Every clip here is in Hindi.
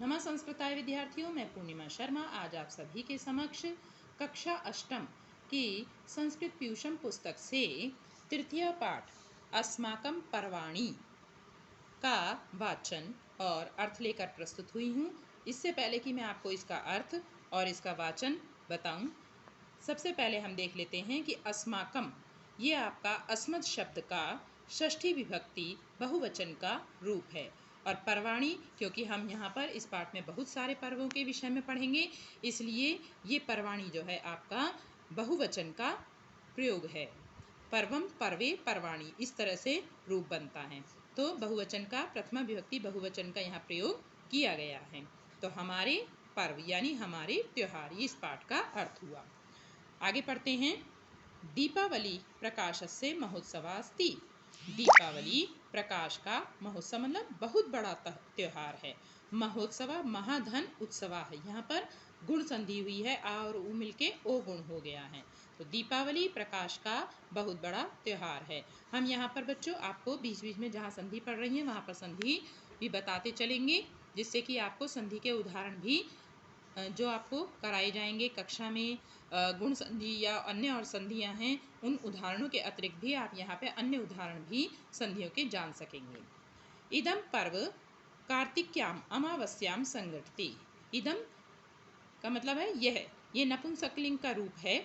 नमः संस्कृताय विद्यार्थियों, मैं पूर्णिमा शर्मा आज आप सभी के समक्ष कक्षा अष्टम की संस्कृत प्यूषम पुस्तक से तृतीय पाठ अस्माकं पर्वाणि का वाचन और अर्थ लेकर प्रस्तुत हुई हूँ। इससे पहले कि मैं आपको इसका अर्थ और इसका वाचन बताऊं, सबसे पहले हम देख लेते हैं कि अस्माकम ये आपका अस्मद शब्द का षष्ठी विभक्ति बहुवचन का रूप है। और पर्वाणी, क्योंकि हम यहाँ पर इस पाठ में बहुत सारे पर्वों के विषय में पढ़ेंगे, इसलिए ये पर्वाणी जो है आपका बहुवचन का प्रयोग है। पर्वम, पर्वे, पर्वाणी, इस तरह से रूप बनता है। तो बहुवचन का, प्रथमा विभक्ति बहुवचन का यहाँ प्रयोग किया गया है। तो हमारे पर्व यानी हमारे त्योहार, इस पाठ का अर्थ हुआ। आगे पढ़ते हैं। दीपावली प्रकाशस्य महोत्सवास्ति। दीपावली प्रकाश का महोत्सव मतलब बहुत बड़ा त्योहार है। महोत्सव महाधन उत्सव है, यहाँ पर गुण संधि हुई है, आ और उ मिलके ओ गुण हो गया है। तो दीपावली प्रकाश का बहुत बड़ा त्योहार है। हम यहाँ पर बच्चों आपको बीच बीच में जहाँ संधि पढ़ रही हैं वहाँ पर संधि भी बताते चलेंगे, जिससे कि आपको संधि के उदाहरण भी जो आपको कराए जाएंगे कक्षा में, गुण संधि या अन्य और संधियां हैं, उन उदाहरणों के अतिरिक्त भी आप यहाँ पे अन्य उदाहरण भी संधियों के जान सकेंगे। इदम पर्व कार्तिक्याम अमावस्याम संगठति। इदम का मतलब है यह, ये नपुंसकलिंग का रूप है।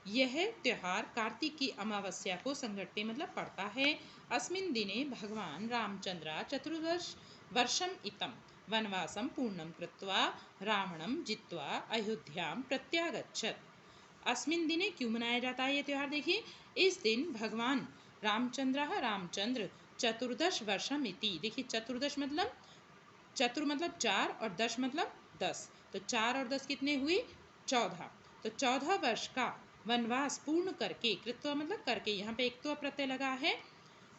यह त्योहार कार्तिक की अमावस्या को संगठते मतलब पड़ता है। अस्मिन् दिने भगवान रामचंद्र चतुर्दश वर्षम इतम वनवासम पूर्णम कृत्वा रावणम जित्वा अयोध्याम प्रत्यागच्छत। अस्मिन् दिने क्यों मनाया जाता है ये त्यौहार? देखिए, इस दिन भगवान रामचंद्र चतुर्दश वर्षम इति। देखिए, चतुर्दश मतलब चतुर मतलब 4 और दश मतलब 10। तो 4 और 10 कितने हुई? 14। तो 14 वर्ष का वनवास पूर्ण करके, कृत्वा मतलब करके, यहाँ पे एक तो प्रत्यय लगा है,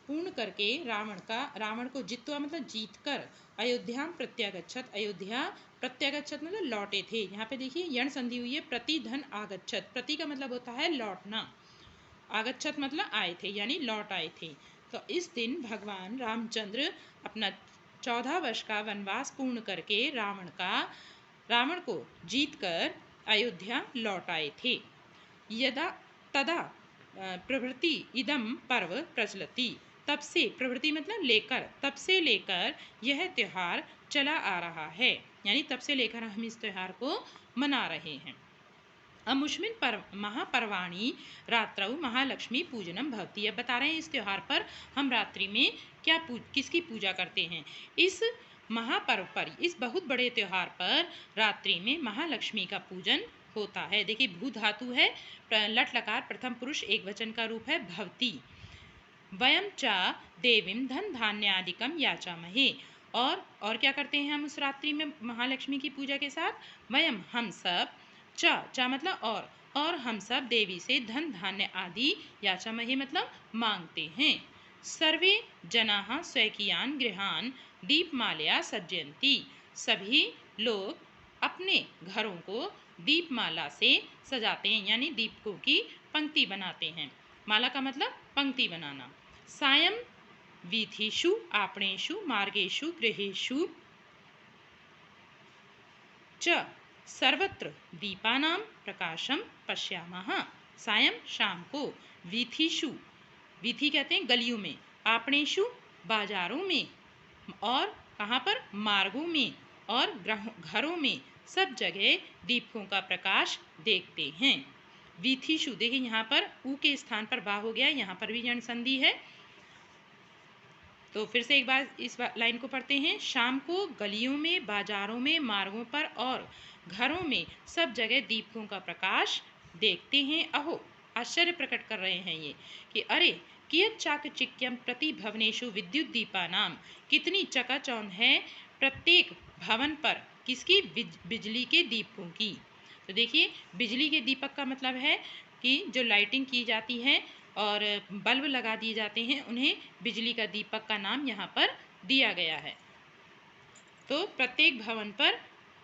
पूर्ण करके रावण को जित्वा मतलब जीत कर, अयोध्या प्रत्यागच्छत, अयोध्या प्रत्यागच्छत मतलब लौटे थे। यहाँ पे देखिए यण संधि हुई है, प्रति धन आगच्छत। प्रति का मतलब होता है लौटना, आगच्छत मतलब आए थे यानी लौट आए थे। तो इस दिन भगवान रामचंद्र अपना 14 वर्ष का वनवास पूर्ण करके रावण को जीतकर अयोध्या लौट आए थे। यदा तदा प्रभृति इदम पर्व प्रचलति। तब से, प्रवृत्ति मतलब लेकर, तब से लेकर यह त्यौहार चला आ रहा है, यानी तब से लेकर हम इस त्यौहार को मना रहे हैं। अमुष्मिन महापर्वाणी रात्रौ महालक्ष्मी पूजनम भवति। अब बता रहे हैं इस त्यौहार पर हम रात्रि में किसकी पूजा करते हैं। इस महापर्व पर, इस बहुत बड़े त्यौहार पर रात्रि में महालक्ष्मी का पूजन होता है। देखिए, भू धातु है, लट लकार प्रथम पुरुष एक वचन का रूप है भवति। वयम च देवीं धन धान्यादिकम याचामहे। और क्या करते हैं हम उस रात्रि में महालक्ष्मी की पूजा के साथ? वयम हम सब, च मतलब और हम सब देवी से धन धान्य आदि याचामहे मतलब मांगते हैं। सर्वे जनाः स्वकीयान् गृहान् दीपमालया सज्जयन्ति। सभी लोग अपने घरों को दीपमाला से सजाते हैं, यानी दीपकों की पंक्ति बनाते हैं। माला का मतलब पंक्ति बनाना। सायं वीथिषु आपणेषु मार्गेषु गृहेषु च सर्वत्र दीपानां प्रकाशम पश्यामः। सायं शाम को, वीथिषु, वीथि कहते हैं गलियों में, आपणेषु बाजारों में, और कहाँ पर? मार्गों में और घरों में, सब जगह दीपकों का प्रकाश देखते हैं। वीथिषु, देखिए यहाँ पर ऊ के स्थान पर बा हो गया, यहाँ पर भी यण संधि है। तो फिर से एक बार इस लाइन को पढ़ते हैं। शाम को गलियों में, बाजारों में, मार्गों पर और घरों में सब जगह दीपकों का प्रकाश देखते हैं। अहो, आश्चर्य प्रकट कर रहे हैं ये कि अरे, कियत चाकचिक्यम प्रति भवनेषु विद्युत दीपानाम। कितनी चकाचौंध है प्रत्येक भवन पर किसकी? बिजली के दीपकों की। तो देखिए, बिजली के दीपक का मतलब है कि जो लाइटिंग की जाती है और बल्ब लगा दिए जाते हैं, उन्हें बिजली का दीपक का नाम यहाँ पर दिया गया है। तो प्रत्येक भवन पर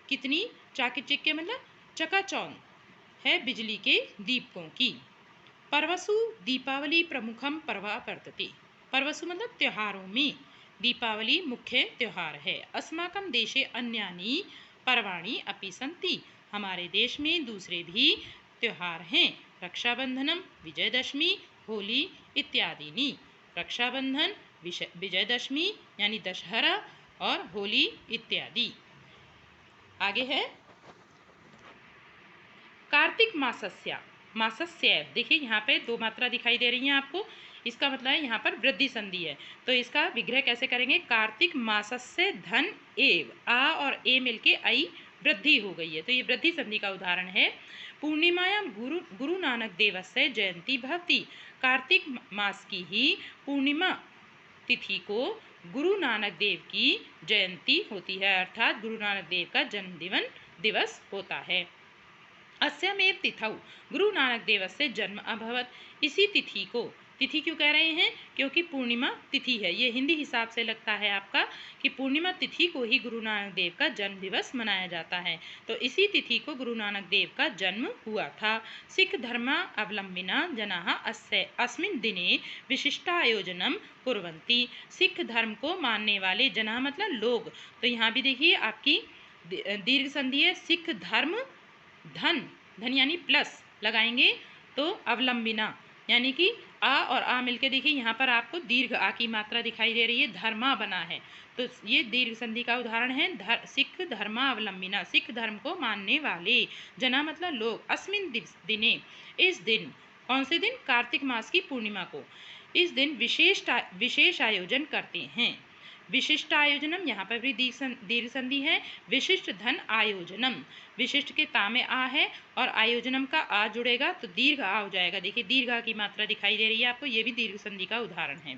कितनी चाकचिक्य मतलब चकाचौंध है बिजली के दीपकों की। पर्वसु दीपावली प्रमुखम पर्व वर्तते। पर्वसु मतलब त्योहारों में, दीपावली मुख्य त्योहार है। अस्माकं देशे अन्यानि पर्वाणि अपि सन्ति, हमारे देश में दूसरे भी त्योहार हैं। रक्षाबंधनम, विजयदशमी, होली इत्यादि। रक्षाबंधन, विजयदशमी यानी दशहरा और होली इत्यादि। आगे है कार्तिक मासस्य। देखिए यहाँ पे दो मात्रा दिखाई दे रही हैं आपको, इसका मतलब है यहाँ पर वृद्धि संधि है, तो इसका विग्रह कैसे करेंगे? कार्तिक मासस्य धन एव, आ और ए मिलके आई वृद्धि हो गई है, तो ये वृद्धि संधि का उदाहरण है। पूर्णिमायां गुरु नानक देवस्य जयंती भवति। कार्तिक मास की ही पूर्णिमा तिथि को गुरु नानक देव की जयंती होती है, अर्थात गुरु नानक देव का जन्म दिवस होता है। अस्यामेव तिथौ गुरु नानक देवस्य जन्म अभवत। इसी तिथि को, तिथि क्यों कह रहे हैं? क्योंकि पूर्णिमा तिथि है, ये हिंदी हिसाब से लगता है आपका कि पूर्णिमा तिथि को ही गुरु नानक देव का जन्म दिवस मनाया जाता है, तो इसी तिथि को गुरु नानक देव का जन्म हुआ था। सिख धर्मावलंबिना जनाः अस्मिन् दिने विशिष्टायोजनं कुर्वन्ति। सिख धर्म को मानने वाले जनाः मतलब लोग, तो यहाँ भी देखिए आपकी दीर्घ संधि है। सिख धर्म, धन यानी प्लस लगाएंगे तो अवलंबिना यानी कि आ और आ मिलके देखिए यहाँ पर आपको दीर्घ आ की मात्रा दिखाई दे रही है, धर्मा बना है, तो ये दीर्घ संधि का उदाहरण है। सिख धर्मावलंबिना, सिख धर्म को मानने वाले, जना मतलब लोग, अस्मिन दिने, इस दिन, कौन से दिन? कार्तिक मास की पूर्णिमा को, इस दिन विशेष आयोजन करते हैं। विशिष्ट आयोजनम, यहाँ पर भी दीर्घ संधि है। विशिष्ट धन आयोजनम, विशिष्ट के ता में आ है और आयोजनम का आ जुड़ेगा तो दीर्घ आ हो जाएगा। देखिए दीर्घ आ की मात्रा दिखाई दे रही है आपको, ये भी दीर्घ संधि का उदाहरण है।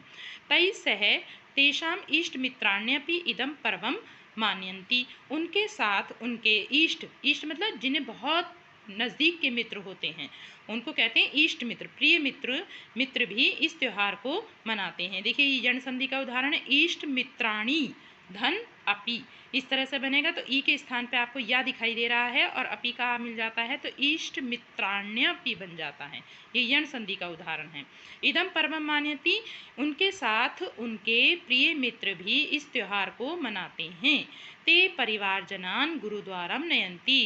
तै सह तेषाम इष्ट मित्राण्यपि इदम पर्वम मानयन्ति। उनके साथ उनके इष्ट मतलब जिन्हें बहुत नज़दीक के मित्र होते हैं, उनको कहते हैं इष्ट मित्र, प्रिय मित्र भी इस त्योहार को मनाते हैं। देखिए ये यण संधि का उदाहरण है। इष्ट मित्राणी धन अपि, इस तरह से बनेगा, तो ई के स्थान पे आपको या दिखाई दे रहा है और अपि का आ मिल जाता है, तो इष्ट मित्राण्यपि बन जाता है। ये यण संधि का उदाहरण है। इदम पर्वम मान्यति, उनके साथ उनके प्रिय मित्र भी इस त्योहार को मनाते हैं। ते परिवार जनान गुरुद्वारम नयंती,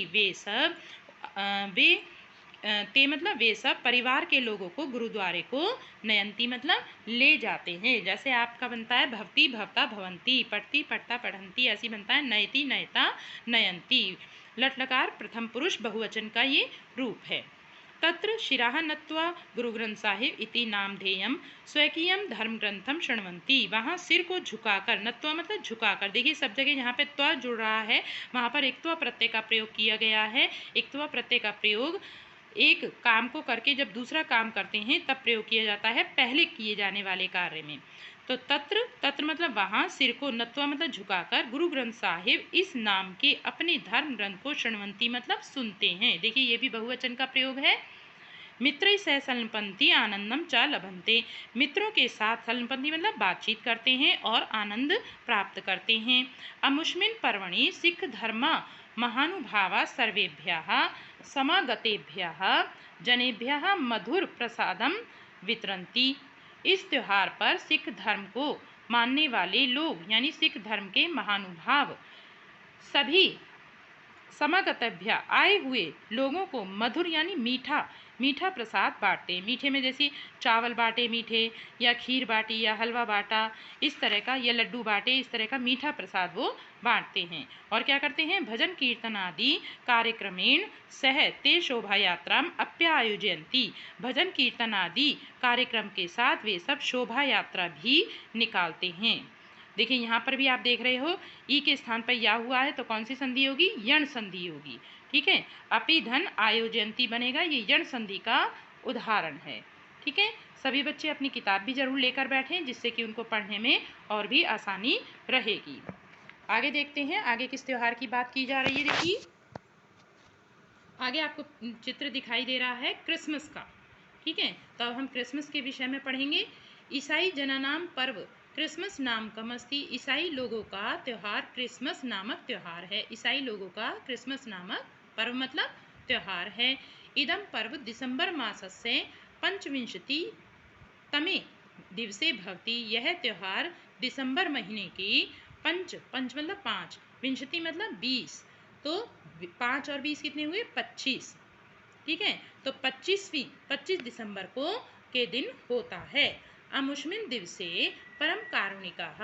ते मतलब वे सब परिवार के लोगों को गुरुद्वारे को नयंती मतलब ले जाते हैं। जैसे आपका बनता है भवती भवता भवंती, पढ़ती पढ़ता पढ़ंती, ऐसी बनता है नयति नयता नयंती। लट लकार प्रथम पुरुष बहुवचन का ये रूप है। तत्र शिराः नत्वा गुरु ग्रंथ साहिब इति नामधेयम स्वकीयम धर्म ग्रंथम शृण्वन्ति। वहाँ सिर को झुकाकर, नत्वा मतलब झुकाकर, देखिए सब जगह जहाँ पे त्वा जुड़ रहा है वहाँ पर एक त्वा प्रत्यय का प्रयोग किया गया है। एक त्वा प्रत्यय का प्रयोग एक काम को करके जब दूसरा काम करते हैं तब प्रयोग किया जाता है, पहले किए जाने वाले कार्य में। तो तत्र मतलब वहाँ, सिर को, नत्वा मतलब झुकाकर, गुरु ग्रंथ साहिब इस नाम के अपने धर्म ग्रंथ को शृण्वन्ति मतलब सुनते हैं। देखिए ये भी बहुवचन का प्रयोग है। मित्र सह सल्पन्ति आनंदम च लभन्ते, मित्रों के साथ सल्पन्ति मतलब बातचीत करते हैं और आनंद प्राप्त करते हैं। अमुष्मिन पर्वणि सिख धर्म महानुभावा सर्वेभ्यः समागतेभ्यः जनेभ्यः मधुर प्रसादम वितरन्ति। इस त्योहार पर सिख धर्म को मानने वाले लोग यानी सिख धर्म के महानुभाव सभी समागतभ्य आए हुए लोगों को मधुर यानी मीठा प्रसाद बांटते हैं। मीठे में जैसे चावल बांटे मीठे, या खीर बांटी, या हलवा बांटा, इस तरह का, या लड्डू बांटे, इस तरह का मीठा प्रसाद वो बांटते हैं। और क्या करते हैं? भजन कीर्तन आदि कार्यक्रमेण सह ते शोभा यात्रा अप्यायोजयन्ति। भजन कीर्तन आदि कार्यक्रम के साथ वे सब शोभा यात्रा भी निकालते हैं। देखिए यहाँ पर भी आप देख रहे हो ई के स्थान पर या हुआ है, तो कौन सी संधि होगी? यण संधि होगी। ठीक है, अपि धन आयोजयन्ति बनेगा, ये यण संधि का उदाहरण है। ठीक है, सभी बच्चे अपनी किताब भी जरूर लेकर बैठें जिससे कि उनको पढ़ने में और भी आसानी रहेगी। आगे देखते हैं आगे किस त्योहार की बात की जा रही है। देखिए आगे आपको चित्र दिखाई दे रहा है क्रिसमस का। ठीक है, तो अब हम क्रिसमस के विषय में पढ़ेंगे। ईसाई जनानाम पर्व क्रिसमस नामकम अस्ति। ईसाई लोगों का त्योहार क्रिसमस नामक त्योहार है। ईसाई लोगों का क्रिसमस नामक पर्व मतलब त्योहार है। इदम पर्व दिसंबर मासस्य पंचविंशति तमे दिवसे भवति। यह त्योहार दिसंबर महीने की पंच मतलब 5, विंशति मतलब 20, तो 5 और 20 कितने हुए? 25। ठीक है, तो 25 दिसंबर को के दिन होता है। अमुष्मिन दिवसे परम कारुणिकाः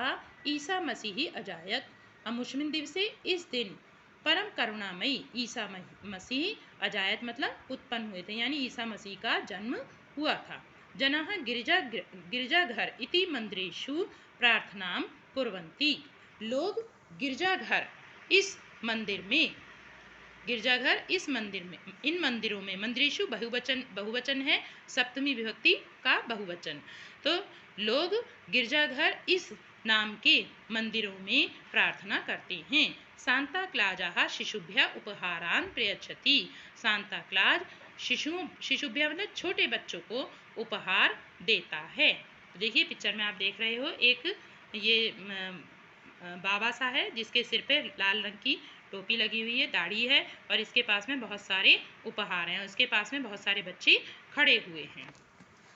ईसा मसीह अजायत। अमुष्मिन दिवसे इस दिन परम करुणामयी ईसा मसीह अजायत मतलब उत्पन्न हुए थे, यानी ईसा मसीह का जन्म हुआ था। जनाः गिरजाघर इति मंदिरेषु प्रार्थनां कुर्वन्ति। लोग गिरजाघर इस मंदिर में, गिरजाघर इस मंदिर में, इन मंदिरों में, मंदिरेषु बहुवचन है, सप्तमी विभक्ति का बहुवचन। तो लोग गिरजाघर इस नाम के मंदिरों में प्रार्थना करते हैं। सांता क्लाजाः शिशुभ्यः उपहारान् प्रयच्छति। सांता क्लाज शिशुभ्यः मतलब छोटे बच्चों को उपहार देता है। तो देखिए पिक्चर में आप देख रहे हो, एक ये बाबा सा है जिसके सिर पे लाल रंग की टोपी लगी हुई है, दाढ़ी है, और इसके पास में बहुत सारे उपहार हैं, उसके पास में बहुत सारे बच्चे खड़े हुए हैं।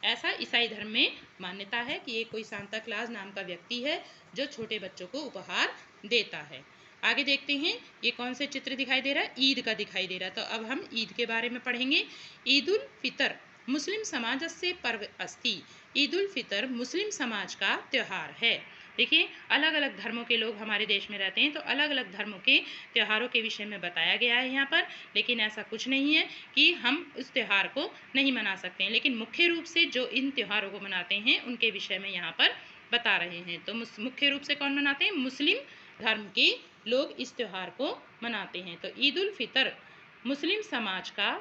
ऐसा ईसाई धर्म में मान्यता है कि ये कोई सांता क्लाज नाम का व्यक्ति है जो छोटे बच्चों को उपहार देता है। आगे देखते हैं, ये कौन से चित्र दिखाई दे रहा है? ईद का दिखाई दे रहा है। तो अब हम ईद के बारे में पढ़ेंगे। ईद उल फितर मुस्लिम समाजस्य पर्व अस्ति। ईद उल फितर मुस्लिम समाज का त्यौहार है। देखिए, अलग अलग धर्मों के लोग हमारे देश में रहते हैं, तो अलग अलग धर्मों के त्योहारों के विषय में बताया गया है यहाँ पर। लेकिन ऐसा कुछ नहीं है कि हम उस त्यौहार को नहीं मना सकते हैं, लेकिन मुख्य रूप से जो इन त्योहारों को मनाते हैं उनके विषय में यहाँ पर बता रहे हैं। तो मुख्य रूप से कौन मनाते हैं? मुस्लिम धर्म के लोग इस त्यौहार को मनाते हैं। तो ईद उल फितर मुस्लिम समाज का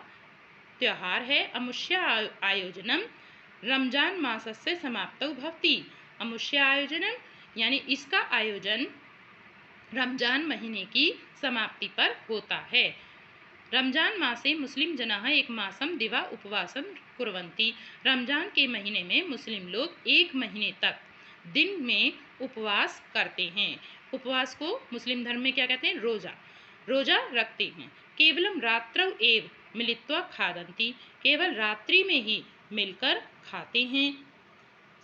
त्यौहार है। अमुष्य आयोजनम रमजान मासस्य समाप्तौ भवति। अमुष्य आयोजनम यानी इसका आयोजन रमजान महीने की समाप्ति पर होता है। रमजान मासे मुस्लिम जनाः एक मासम दिवा उपवासम कुर्वन्ति। रमजान के महीने में मुस्लिम लोग एक महीने तक दिन में उपवास करते हैं। उपवास को मुस्लिम धर्म में क्या कहते हैं? रोजा रखते हैं। केवलम रात्रौ एव मिलित्वा खादन्ति। केवल रात्रि में ही मिलकर खाते हैं।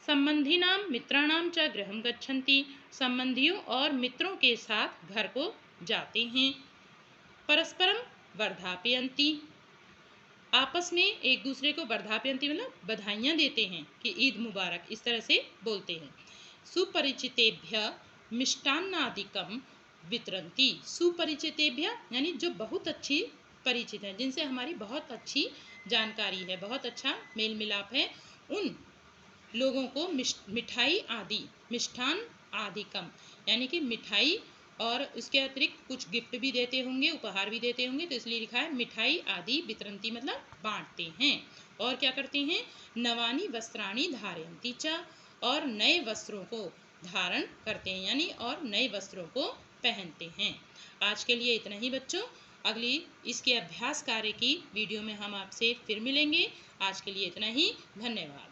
संबंधिनां मित्राणां च गृहं गच्छन्ति। संबंधियों और मित्रों के साथ घर को जाते हैं। परस्परम वर्धापयन्ति। आपस में एक दूसरे को वर्धापयन्ति मतलब बधाइयाँ देते हैं कि ईद मुबारक, इस तरह से बोलते हैं। सुपरिचितेभ्य मिष्टान्नादिकम वितरन्ति। सुपरिचितेभ्य यानी जो बहुत अच्छी परिचित हैं, जिनसे हमारी बहुत अच्छी जानकारी है, बहुत अच्छा मेल मिलाप है, उन लोगों को मिठाई आदि, मिष्ठान आदिकम यानी कि मिठाई और उसके अतिरिक्त कुछ गिफ्ट भी देते होंगे, उपहार भी देते होंगे, तो इसलिए लिखा है मिठाई आदि वितरन्ति मतलब बांटते हैं। और क्या करते हैं? नवानी वस्त्राणी धारयन्ति च, और नए वस्त्रों को धारण करते हैं, यानी और नए वस्त्रों को पहनते हैं। आज के लिए इतना ही बच्चों। अगली इसके अभ्यास कार्य की वीडियो में हम आपसे फिर मिलेंगे। आज के लिए इतना ही। धन्यवाद।